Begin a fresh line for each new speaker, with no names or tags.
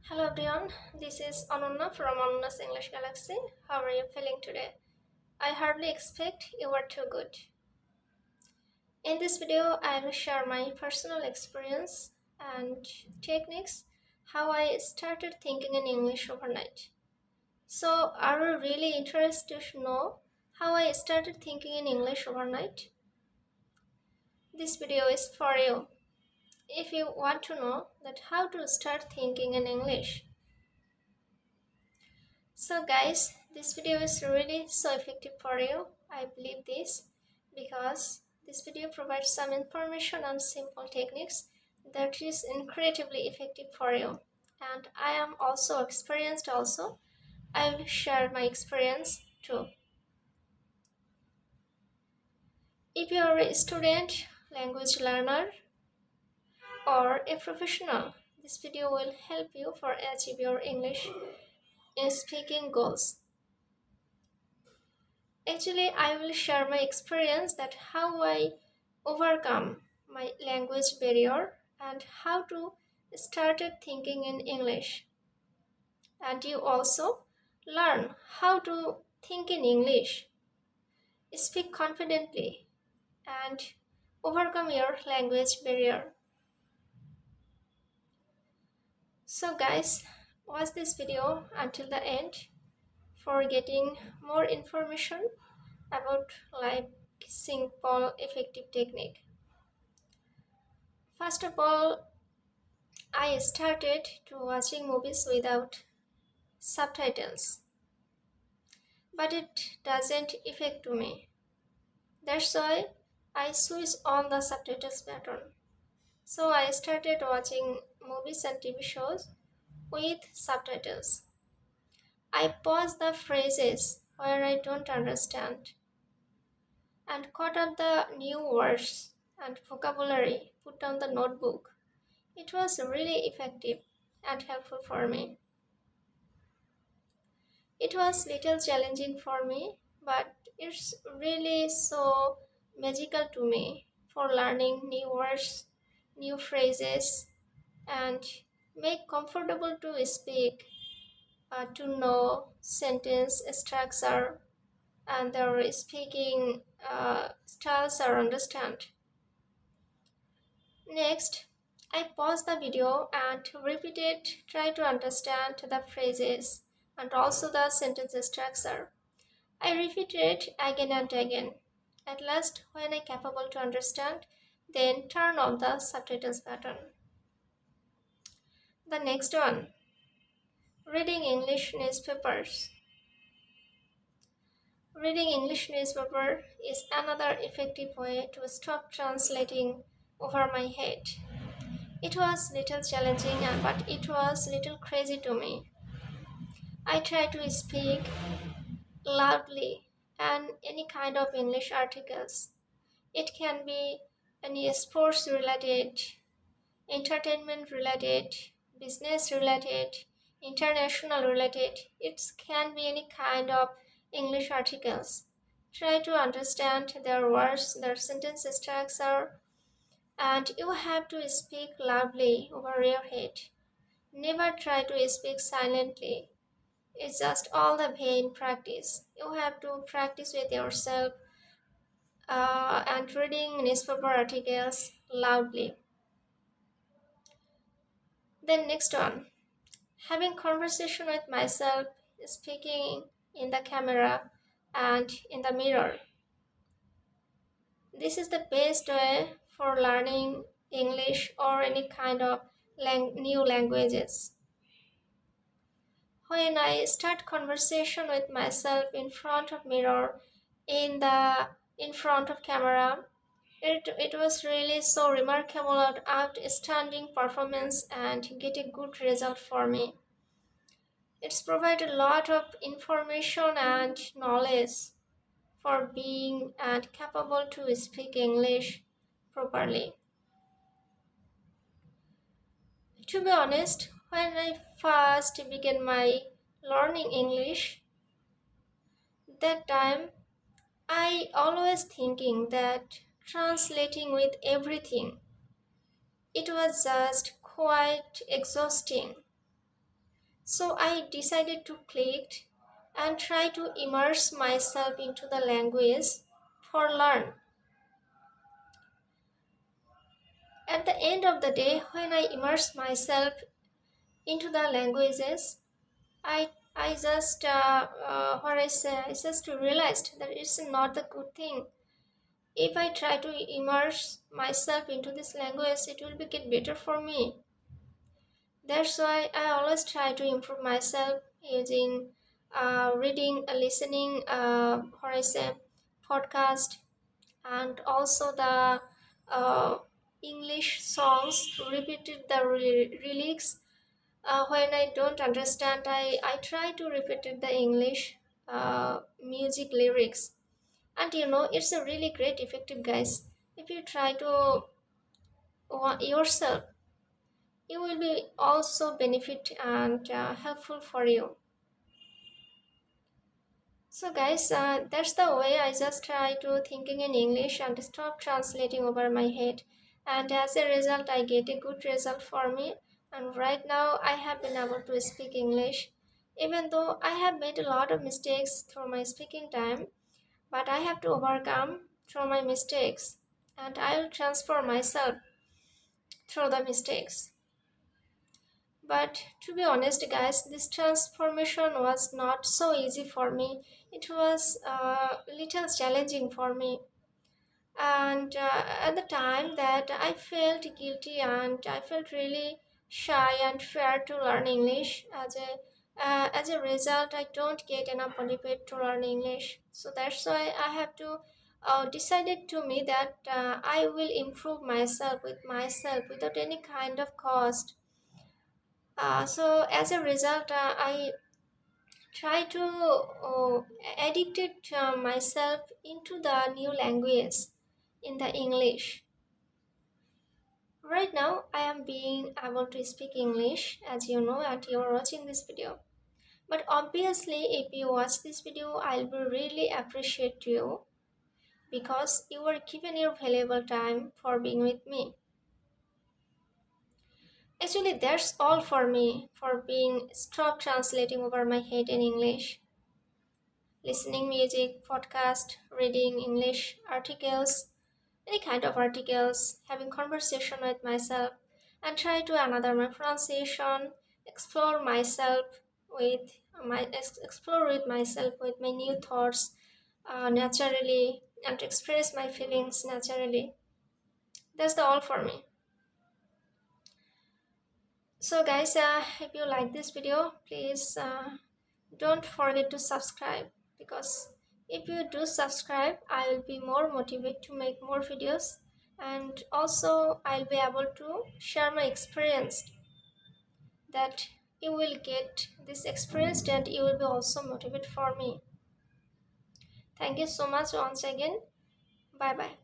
Hello everyone, this is Ananya from Ananya's English Galaxy. How are you feeling today? I hardly expect you are too good. In this video, I will share my personal experience and techniques, how I started thinking in English overnight. So, are you really interested to know how I started thinking in English overnight? This video is for you. If you want to know that how to start thinking in English. So guys, this video is really so effective for you. I believe this because this video provides some information on simple techniques that is incredibly effective for you. And I am also experienced also. I will share my experience too. If you are a student, language learner, or a professional, this video will help you for achieve your English speaking goals. Actually, I will share my experience that how I overcome my language barrier and how to started thinking in English. And you also learn how to think in English, speak confidently, and overcome your language barrier. So guys, watch this video until the end for getting more information about like simple effective technique. First of all, I started to watching movies without subtitles, but it doesn't affect to me. That's why I switch on the subtitles button. So I started watching movies and TV shows with subtitles. I pause the phrases where I don't understand and caught up the new words and vocabulary put on the notebook. It was really effective and helpful for me. It was little challenging for me, but it's really so magical to me for learning new words, new phrases, and make comfortable to speak, to know sentence structure and their speaking styles or understand. Next, I pause the video and repeat it, try to understand the phrases and also the sentence structure. I repeat it again and again. At last, when I capable to understand, then turn on the subtitles button. The next one, reading English newspapers. Reading English newspaper is another effective way to stop translating over my head. It was little challenging, but it was little crazy to me. I try to speak loudly and any kind of English articles. It can be any sports related, entertainment related, business related, international related. It can be any kind of English articles. Try to understand their words, their sentence structure, and you have to speak loudly over your head. Never try to speak silently. It's just all the vain practice. You have to practice with yourself and reading newspaper articles loudly. Then next one, having conversation with myself, speaking in the camera and in the mirror. This is the best way for learning English or any kind of new languages. When I start conversation with myself in front of mirror, in front of camera, it was really so remarkable and outstanding performance and get a good result for me. It's provided a lot of information and knowledge for being and capable to speak English properly. To be honest, when I first began my learning English, that time I always thinking that translating with everything, it was just quite exhausting. So I decided to click and try to immerse myself into the language for learn. At the end of the day, when I immerse myself into the languages, I just what I say, I just realized that it's not the good thing. If I try to immerse myself into this language, it will be get better for me. That's why I always try to improve myself using reading, listening, what I say, podcast, and also the uh, English songs, repeated the lyrics. When I don't understand, I try to repeat it the English music lyrics. And it's a really great effective, guys. If you try to yourself, it will be also benefit and helpful for you. So guys, that's the way I just try to thinking in English and stop translating over my head. And as a result, I get a good result for me. And right now, I have been able to speak English. Even though I have made a lot of mistakes through my speaking time, but I have to overcome through my mistakes. And I will transform myself through the mistakes. But to be honest, guys, this transformation was not so easy for me. It was a little challenging for me. And at the time that I felt guilty and I felt really shy and fear to learn English. As a result, I don't get enough motivate to learn English. So that's why I have to decided to me that I will improve myself with myself without any kind of cost. So as a result, I try to addicted myself into the new language in the English. Right now, I am being able to speak English, as you know, and you are watching this video. But obviously, if you watch this video, I'll be really appreciate you because you are given your valuable time for being with me. Actually, that's all for me for being stop translating over my head in English. Listening music, podcast, reading English articles, any kind of articles, having conversation with myself, and try to another my pronunciation, explore myself with explore with myself with my new thoughts naturally, and express my feelings naturally. That's the all for me. So guys, if you like this video, please don't forget to subscribe, because if you do subscribe, I will be more motivated to make more videos, and also I'll be able to share my experience, that you will get this experience and you will be also motivated for me. Thank you so much once again. Bye bye.